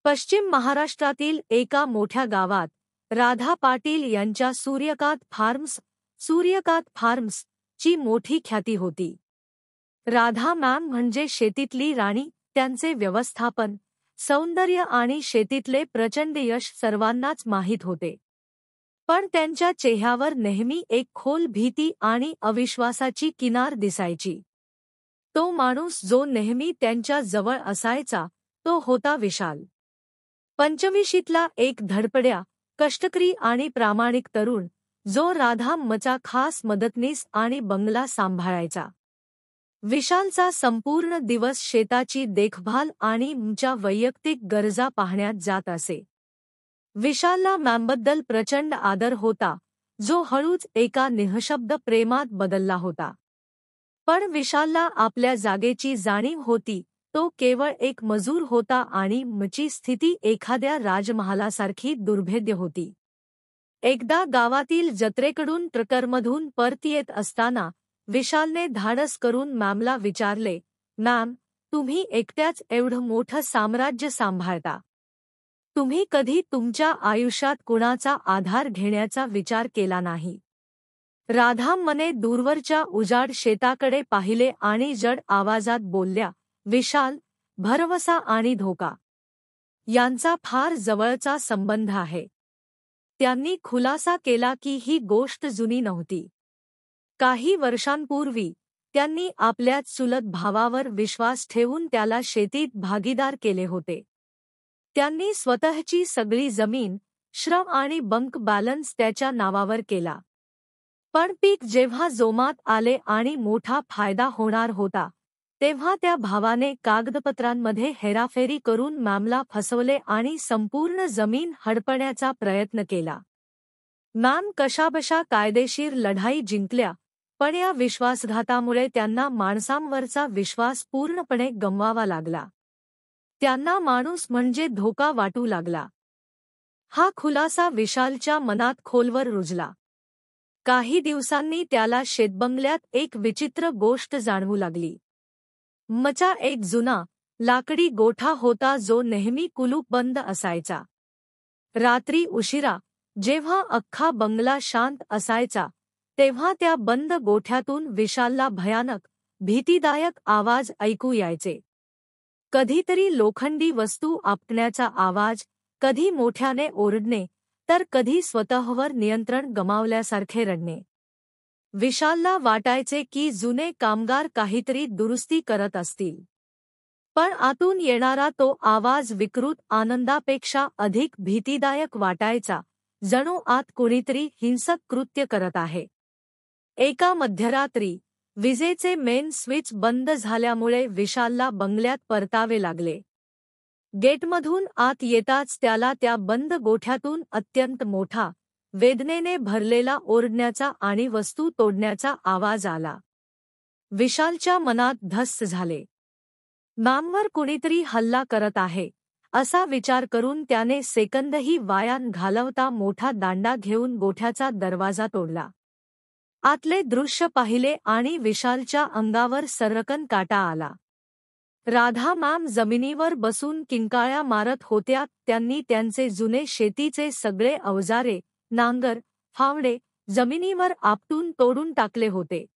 पश्चिम महाराष्ट्रातील एका मोठ्या गावात राधा पाटील यांच्या सूर्यकांत फार्म्स ची मोठी ख्याती होती. राधा मॅम म्हणजे शेतीतली राणी. त्यांचे व्यवस्थापन, सौंदर्य आणि शेतीतले प्रचंड यश सर्वांनाच माहीत होते. पण त्यांच्या चेहऱ्यावर नेहमी एक खोल भीती आणि अविश्वासाची किनार दिसायची. तो माणूस जो नेहमी त्यांच्या जवळ असायचा तो होता विशाल. 25शीतला एक धडपड्या, कष्टकरी आणि प्रामाणिक तरुण, जो राधा मचा खास मदतनीस आणि बंगला सांभाळायचा. विशालचा संपूर्ण दिवस शेताची देखभाल आणि मच्या वैयक्तिक गरजा पाहण्यात जात असे. विशालला मॅमबद्दल प्रचंड आदर होता, जो हळूच एका निःशब्द प्रेमात बदलला होता. पण विशालला आपल्या जागेची जाणीव होती. तो केवळ एक मजूर होता आणि मची स्थिती एखाद्या राजमहालासारखी दुर्भेद्य होती. एकदा गावातील जत्रेकडून ट्रकरमधून परत येत असताना विशालने धाडस करून मॅमला विचारले, "मॅम, तुम्ही एकट्याच एवढं मोठं साम्राज्य सांभाळता. तुम्ही कधी तुमच्या आयुष्यात कुणाचा आधार घेण्याचा विचार केला नाही?" राधामने दूरवरच्या उजाड शेताकडे पाहिले आणि जड आवाजात बोलल्या, "विशाल, भरवसा आणि धोका यांचा फार जवळचा संबंध आहे." त्यांनी खुलासा केला की ही गोष्ट जुनी नव्हती. काही वर्षांपूर्वी त्यांनी आपल्या चुलत भावावर विश्वास ठेवून त्याला शेतीत भागीदार केले होते. त्यांनी स्वतःची सगळी जमीन, श्रम आणि बँक बॅलन्स त्याच्या नावावर केला. पण पीक जेव्हा जोमात आले आणि मोठा फायदा होणार होता, तेव्हा त्या भावाने कागदपत्रांमध्ये हेराफेरी करून मॅमला फसवले आणि संपूर्ण जमीन हडपण्याचा प्रयत्न केला. मॅम कशाबशा कायदेशीर लढाई जिंकल्या, पण या विश्वासघातामुळे त्यांना माणसांवरचा विश्वास पूर्णपणे गमवावा लागला. त्यांना माणूस म्हणजे धोका वाटू लागला. हा खुलासा विशालच्या मनात खोलवर रुजला. काही दिवसांनी त्याला शेतबंगल्यात एक विचित्र गोष्ट जाणवू लागली. मचा एक जुना, लाकडी गोठा होता जो नेहमी कुलूप बंद असायचा. रात्री उशिरा, जेव्हा अख्खा बंगला शांत असायचा, तेव्हा त्या बंद गोठ्यातून विशालला भयानक, भीतीदायक आवाज ऐकू यायचे. कधीतरी लोखंडी वस्तू आपटण्याचा आवाज, कधी मोठ्याने ओरडणे, तर कधी स्वतःवर नियंत्रण गमावल्यासारखे रडणे. विशालला वाटायचे की जुने कामगार काहीतरी दुरुस्ती करत असतील. पण आतून येणारा तो आवाज विकृत आनंदापेक्षा अधिक भीतीदायक वाटायचा, जणू आत कुणीतरी हिंसक कृत्य करत आहे. एका मध्यरात्री, विजेचे मेन स्विच बंद झाल्यामुळे विशालला बंगल्यात परतावे लागले. गेटमधून आत येताच त्याला त्या बंद गोठ्यातून अत्यंत मोठा, वेदनेने भरलेला ओरडण्याचा आणि वस्तू तोडण्याचा आवाज आला. विशालच्या मनात धस्स झाले. मॅमवर कुणीतरी हल्ला करत आहे, असा विचार करून त्याने सेकंदही वाया घालवता मोठा दांडा घेऊन गोठ्याचा दरवाजा तोडला. आतले दृश्य पाहिले आणि विशालच्या अंगावर सर्रकन काटा आला. राधा मॅम जमिनीवर बसून किंकाळ्या मारत होत्या. त्यांनी त्यांचे जुने शेतीचे सगळे अवजारे, नांगर, फावडे जमिनीवर आपटून तोडून टाकले होते.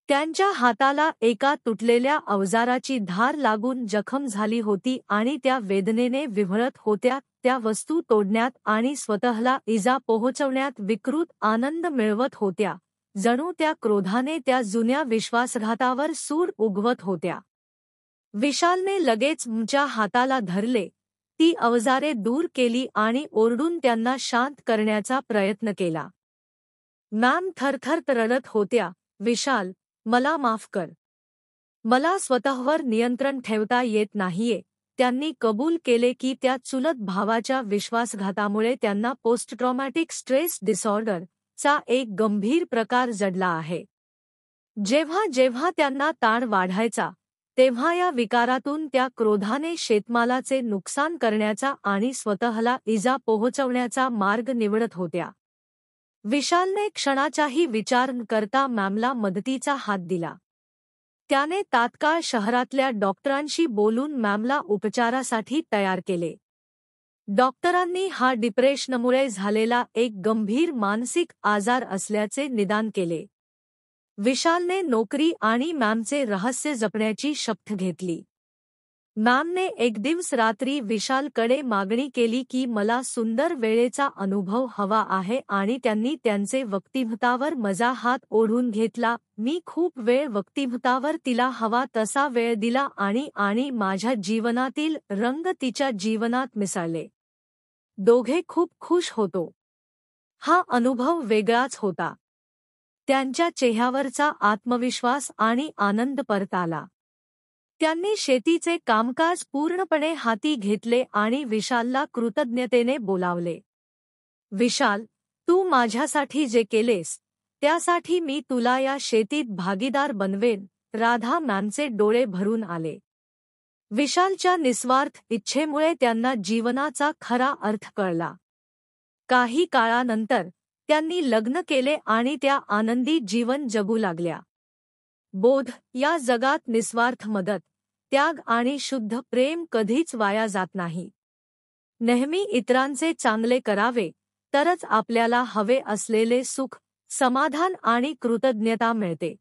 त्यांच्या हाताला एका तुटलेल्या अवजाराची धार लागून जखम झाली होती आणि त्या वेदनेने विव्हळत होत्या. त्या वस्तू तोडण्यात आणि स्वतःला इजा पोहोचवण्यात विकृत आनंद मिळवत होत्या, जणू त्या क्रोधाने त्या जुन्या विश्वासघातावर सूड उगवत होत्या. विशालने लगेच मच्या हाताला धरले, ती अवजारे दूर केली आणि ओरडून त्यांना शांत करण्याचा प्रयत्न केला. मॅम थरथर रडत होत्या, "विशाल, मला माफ कर. मला स्वतःवर नियंत्रण ठेवता येत नाहीये." त्यांनी कबूल केले की त्या चुलत भावाच्या विश्वासघातामुळे त्यांना पोस्ट ट्रॉमॅटिक स्ट्रेस डिसऑर्डर चा एक गंभीर प्रकार जडला आहे. जेव्हा जेव्हा त्यांना ताण वाढायचा, तेव्हा या विकारातून त्या क्रोधाने शेतमालाचे नुकसान करण्याचा आणि स्वतःला इजा पोहोचवण्याचा मार्ग निवडत होत्या. विशालने क्षणाचाही विचार न करता मॅमला मदतीचा हात दिला. त्याने तात्काळ शहरातल्या डॉक्टरांशी बोलून मॅमला उपचारासाठी तयार केले. डॉक्टरांनी हा डिप्रेशनमुळे झालेला एक गंभीर मानसिक आजार असल्याचे निदान केले. विशालने नोकरी आणि मॅमचे रहस्य जपण्याची शपथ घेतली. मॅमने एक दिवस रात्री विशालकडे मागणी केली की मला सुंदर वेळेचा अनुभव हवा आहे आणि त्यांनी त्यांचे वक्तिमत्वावर माझा हात ओढून घेतला. मी खूप वेळ वक्तिमत्वावर तिला हवा तसा वेळ दिला आणि माझ्या जीवनातील रंग तिच्या जीवनात मिसळले. दोघे खूप खुश होतो. हा अनुभव वेगळाच होता. त्यांच्या चेहऱ्यावरचा आत्मविश्वास आणि आनंद परत आला. त्यांनी शेतीचे कामकाज पूर्णपणे हाती घेतले आणि विशालला कृतज्ञतेने बोलावले. विशाल, तू माझ्यासाठी जे केलेस त्यासाठी मी तुला या शेतीत भागीदार बनवेन. राधा मॅमचे डोळे भरून आले. विशालच्या निस्वार्थ इच्छेमुळे त्यांना जीवनाचा खरा अर्थ कळला. काही काळानंतर त्यांनी लग्न केले आणि त्या आनंदी जीवन जगू लागल्या. बोध, या जगात निस्वार्थ मदत, त्याग आणि शुद्ध प्रेम कधीच वाया जात नाही. नेहमी इतरांचे चांगले करावे, तरच आपल्याला हवे असलेले सुख, समाधान आणि कृतज्ञता मिळते.